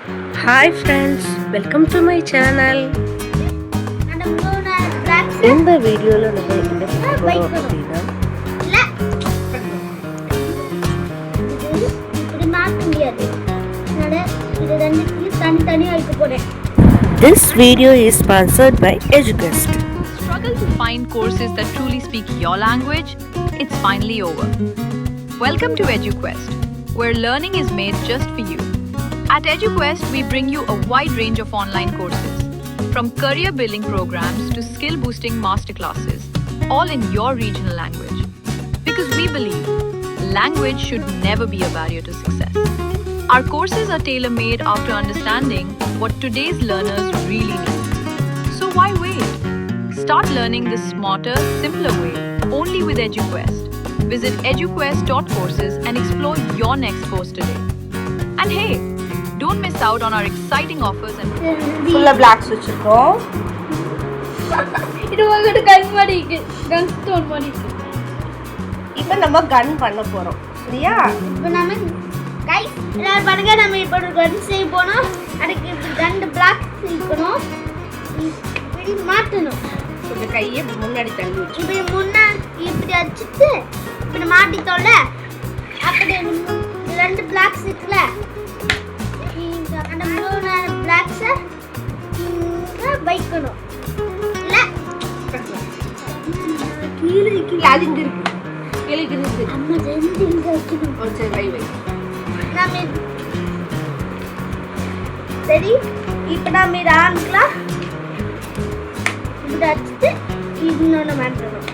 Hi friends, welcome to my channel. இந்த வீடியோல நம்ம என்ன பார்க்க போறோம் அப்படின்னா இப்படி மாத்த முடியாது. இது ரெண்டுத்தையும் தனித்தனியா வைக்க போறேன். This video is sponsored by EduQuest. Struggle to find courses that truly speak your language? It's finally over. Welcome to EduQuest, where learning is made just for you. At EduQuest, we bring you a wide range of online courses, from career building programs to skill boosting masterclasses, all in your regional language. Because we believe language should never be a barrier to success. Our courses are tailor made after understanding what today's learners really need. So why wait? Start learning the smarter, simpler way only with EduQuest. Visit eduquest.courses and explore your next course today. And hey, don't miss out on our exciting offers and full blacks வச்சிருக்கோம். இது வந்து கன் மாதிரி இருக்கு. கன் stone மாதிரி இருக்கு. இப்போ நம்ம கன் பண்ண போறோம். சரியா? இப்போ நாம गाइस எல்லாரும் பாருங்க நம்ம இப்போ ஒரு கன் செய்ய போறோம். அதுக்கு ரெண்டு பிளாக் செய்யணும். இப்படி மாட்டணும். கொஞ்சம் கையை முன்னாடி தள்ளி வச்சு. இப்படி முன்னாடி இப்படி அடிச்சிட்டு இப்படி மாட்டிட்டோம்ல. அப்படியே ரெண்டு பிளாக்ஸ் இருக்குல. அந்த மூணு பிளாக்ஸை இங்கே வைக்கணும். இல்லை கீழே கீழே அது இங்கே இருக்கு. கீழே இருக்கு. அம்மா ரெண்டு இங்கே வைக்கணும். சரி வை வை. நாம சரி இப்போ நாம இதை ஆரம்பிக்கலாம். இப்படி அடிச்சுட்டு இன்னொன்று மாட்டணும்.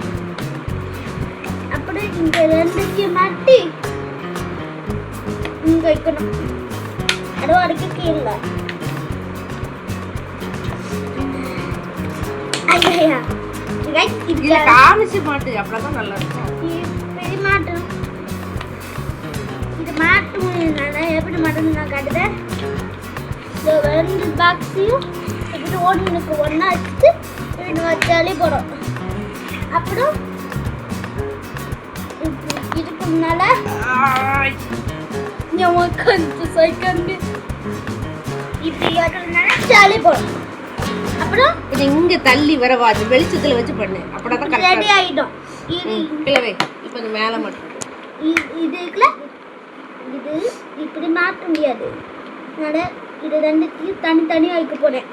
அப்படியே இங்கே ரெண்டுத்தையும் மாட்டி இங்கே வைக்கணும். அதுவும் அதுக்கு கீழே ஐயா இதுல காமிச்சு மாட்டு அப்பதான் நல்லா இருக்கும். இப்படி மாட்டணும். இது மாட்டும் எப்படி மாட்டணும் நான் காட்டுறேன். இந்த ரெண்டு பாக்ஸையும் இப்படி ஒன்றுக்கு ஒன்றா வச்சுட்டு இப்படி வச்சாலே போடும். அப்புறம் இதுக்கு முன்னால கொஞ்சம் சைக்கண்டு இப்படி வச்சாலே போடும். அப்புறம் இது இங்க தள்ளி வரவாது வெளிச்சத்துல வச்சு பண்ணு. அப்பதான் ரெடி ஆயிடும். இது கிளவே இப்போ இந்த மேல மட்டும் இதுக்குல இது இப்படி மாற்ற முடியாது. இது ரெண்டுத்தையும் தனித்தனியாக வைக்க போகிறேன்.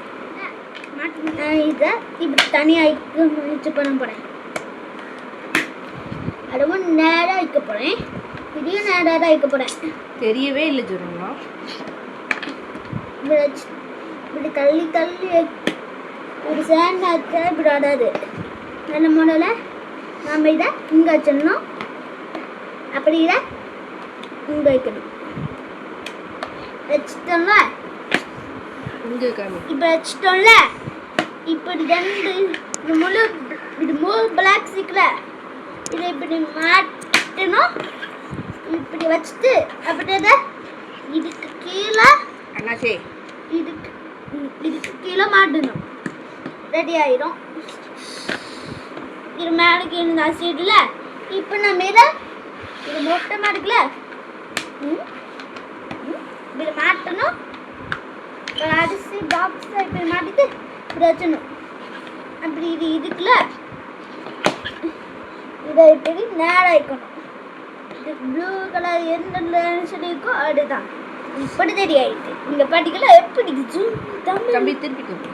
இதை இப்படி தனியாக வைக்க முயற்சி பண்ண போகிறேன். அதுவும் நேராக வைக்க போகிறேன். இதையும் நேராக தான் வைக்க போகிறேன். தெரியவே இல்லை ஜோரம்மா. இப்படி தள்ளி தள்ளி இப்படி சேர்ந்து வச்சா இப்படி வராது. நல்ல முறையில் நாம் இதை இங்கே வச்சிடணும். அப்படி இதை இங்கே வைக்கணும். வச்சுட்டோம்ல. இப்போ வச்சுட்டோம்ல. இப்படி ரெண்டு இது மூணு பிளாக் இருக்குல்ல. இதை இப்படி மாட்டணும். இப்படி வச்சுட்டு அப்படியே இதுக்கு கீழே இதுக்கு கீழே மாட்டணும். ரெடி ஆயிடும். இது மேலே கீழே சீட்டில் இப்போ நம்ம இதை இது மொட்டை மாட்டுக்குல இப்படி மாட்டணும். அரிசி பாக்ஸ் இப்படி மாட்டிட்டு இப்படி வச்சணும். அப்படி இது இதுக்குல இதை இப்படி நேராக வைக்கணும். இது ப்ளூ கலர் எந்த இருக்கோ அதுதான் இப்படி தெரிய ஆயிட்டு. இந்த பாட்டிக்கெல்லாம் எப்படி தம்பி திருப்பிக்கும்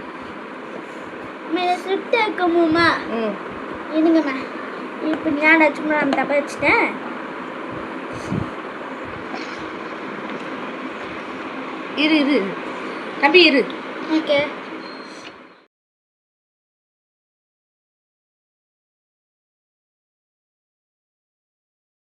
ஸ்விஃப்ட் வைக்கணுமா? என்னங்கம்மா இப்போ நான் வச்சுக்கணும். நான் தப்பா வச்சுட்டேன். இரு இரு தம்பி இரு. ஓகே